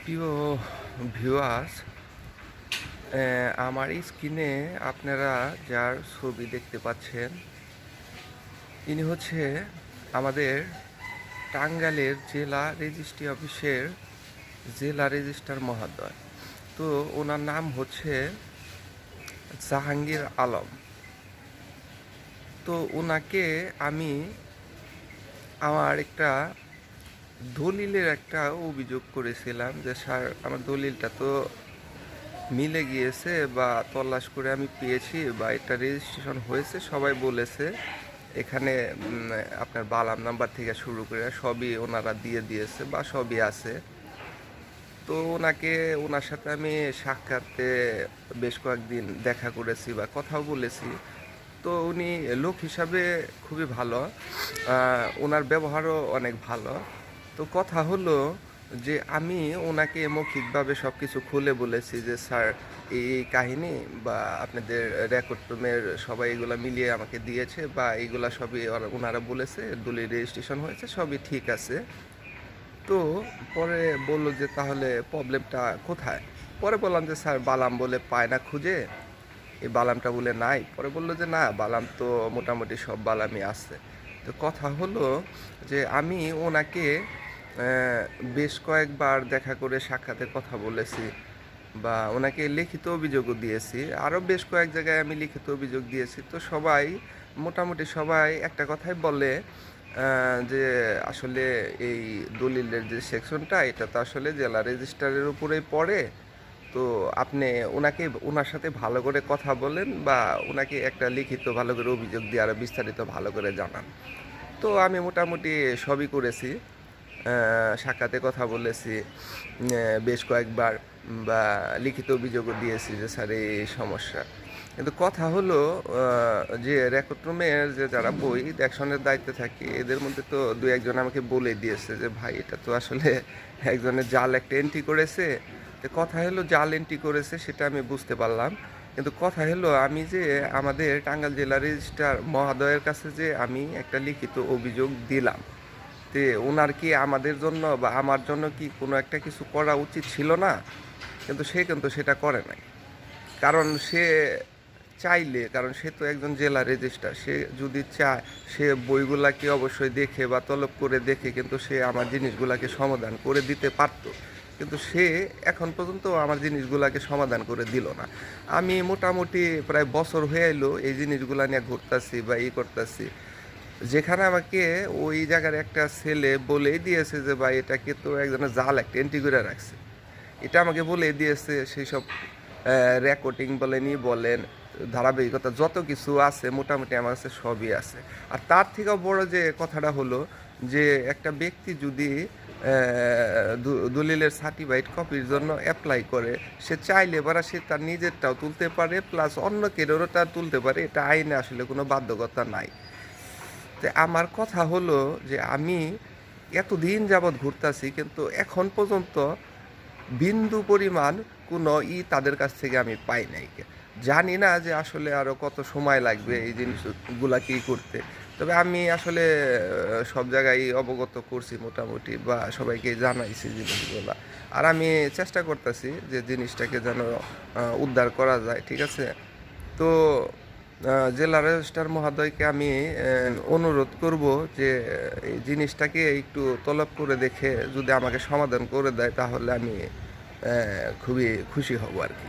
প্রিয় ভিউয়ার্স, আমার স্ক্রিনে আপনারা যার ছবি দেখতে পাচ্ছেন, ইনি হচ্ছে আমাদের টাঙ্গাইলের জেলা রেজিস্ট্রি অফিসের জেলা রেজিস্ট্রার মহোদয়। তো ওনার নাম হচ্ছে জাহাঙ্গীর আলম। তো ওনাকে আমি আমার একটা দলিলের একটা অভিযোগ করেছিলাম যে স্যার, আমার দলিলটা তো মিলে গিয়েছে বা তল্লাশ করে আমি পেয়েছি বা এটা রেজিস্ট্রেশন হয়েছে, সবাই বলেছে এখানে আপনার বালাম নাম্বার থেকে শুরু করে সবই ওনারা দিয়ে দিয়েছে বা সবই আছে। তো ওনার সাথে আমি সাক্ষাতে বেশ কয়েকদিন দেখা করেছি বা কথাও বলেছি। তো উনি লোক হিসাবে খুবই ভালো, ওনার ব্যবহারও অনেক ভালো। তো কথা হলো যে আমি ওনাকে মৌখিকভাবে সব কিছু খুলে বলেছি যে স্যার, এই কাহিনী বা আপনাদের রেকর্ড রুমের সবাই এগুলো মিলিয়ে আমাকে দিয়েছে বা এইগুলা সবই ওনারা বলেছে, দলিল রেজিস্ট্রেশন হয়েছে, সবই ঠিক আছে। তো পরে বললো যে তাহলে প্রবলেমটা কোথায়। পরে বললাম যে স্যার, বালাম বলে পায় না খুঁজে, এই বালামটা বলে নাই। পরে বললো যে না, বালাম তো মোটামুটি সব বালামই আছে। তো কথা হলো যে আমি ওনাকে বেশ কয়েকবার দেখা করে সাক্ষাতে কথা বলেছি বা ওনাকে লিখিত অভিযোগও দিয়েছি, আরও বেশ কয়েক জায়গায় আমি লিখিত অভিযোগ দিয়েছি। তো মোটামুটি সবাই একটা কথাই বলে যে আসলে এই দলিলের যে সেকশনটা, এটা তো আসলে জেলা রেজিস্ট্রারের উপরেই পড়ে। তো আপনি ওনার সাথে ভালো করে কথা বলেন বা ওনাকে একটা লিখিত ভালো করে অভিযোগ দিয়ে আরও বিস্তারিত ভালো করে জানান। তো আমি মোটামুটি সবই করেছি, সাক্ষাতে কথা বলেছি বেশ কয়েকবার বা লিখিত অভিযোগও দিয়েছি যে স্যার এই সমস্যা। কিন্তু কথা হলো যে রেকর্ড রুমের যে যারা বই দেখশনের দায়িত্বে থাকে, এদের মধ্যে তো দু একজন আমাকে বলে দিয়েছে যে ভাই, এটা তো আসলে একজনের জাল একটা এন্ট্রি করেছে। তো কথা হলো জাল এন্ট্রি করেছে সেটা আমি বুঝতে পারলাম, কিন্তু কথা হলো আমি যে আমাদের টাঙ্গাইল জেলা রেজিস্ট্রার মহোদয়ের কাছে যে আমি একটা লিখিত অভিযোগ দিলাম, তে ওনার কি আমাদের জন্য বা আমার জন্য কি কোনো একটা কিছু করা উচিত ছিল না? কিন্তু সেটা করে নাই। কারণ কারণ সে তো একজন জেলা রেজিস্ট্রার, সে যদি চায় সে বইগুলাকে অবশ্যই দেখে বা তলব করে দেখে কিন্তু সে আমার জিনিসগুলাকে সমাধান করে দিতে পারতো। কিন্তু সে এখন পর্যন্ত আমার জিনিসগুলাকে সমাধান করে দিল না। আমি মোটামুটি প্রায় বছর হয়ে এলো এই জিনিসগুলা নিয়ে ঘুরতাছি বা করতাছি, যেখানে আমাকে ওই জায়গার একটা ছেলে বলেই দিয়েছে যে ভাই, এটাকে তো একজনের জাল একটা এন্ট্রি করে রাখছে। এটা আমাকে বলে দিয়েছে। সেই সব রেকর্ডিং বলেন, ধারাবাহিকতা যত কিছু আছে মোটামুটি আমার কাছে সবই আছে। আর তার থেকেও বড় যে কথাটা হলো যে একটা ব্যক্তি যদি দলিলের সার্টিফাইড কপির জন্য অ্যাপ্লাই করে, সে চাইলে সে তার নিজেরটাও তুলতে পারে, প্লাস অন্য কেউরও তার তুলতে পারে। এটা আইনে আসলে কোনো বাধ্যকতা নাই। তো আমার কথা হলো যে আমি এতদিন যাবৎ ঘুরতাছি, কিন্তু এখন পর্যন্ত বিন্দু পরিমাণ কোনো তাদের কাছ থেকে আমি পাই নাই। জানি না যে আসলে আরও কত সময় লাগবে এই জিনিসগুলা কি করতে। তবে আমি আসলে সব জায়গায় অবগত করছি মোটামুটি বা সবাইকে জানাইছি জিনিসগুলা। আর আমি চেষ্টা করতেছি যে জিনিসটাকে যেন উদ্ধার করা যায়, ঠিক আছে? তো জেলা রেজিস্ট্রার মহোদয়কে আমি অনুরোধ করব যে এই জিনিসটাকে একটু তলব করে দেখে যদি আমাকে সমাধান করে দেয়, তাহলে আমি খুবই খুশি হব আর কি।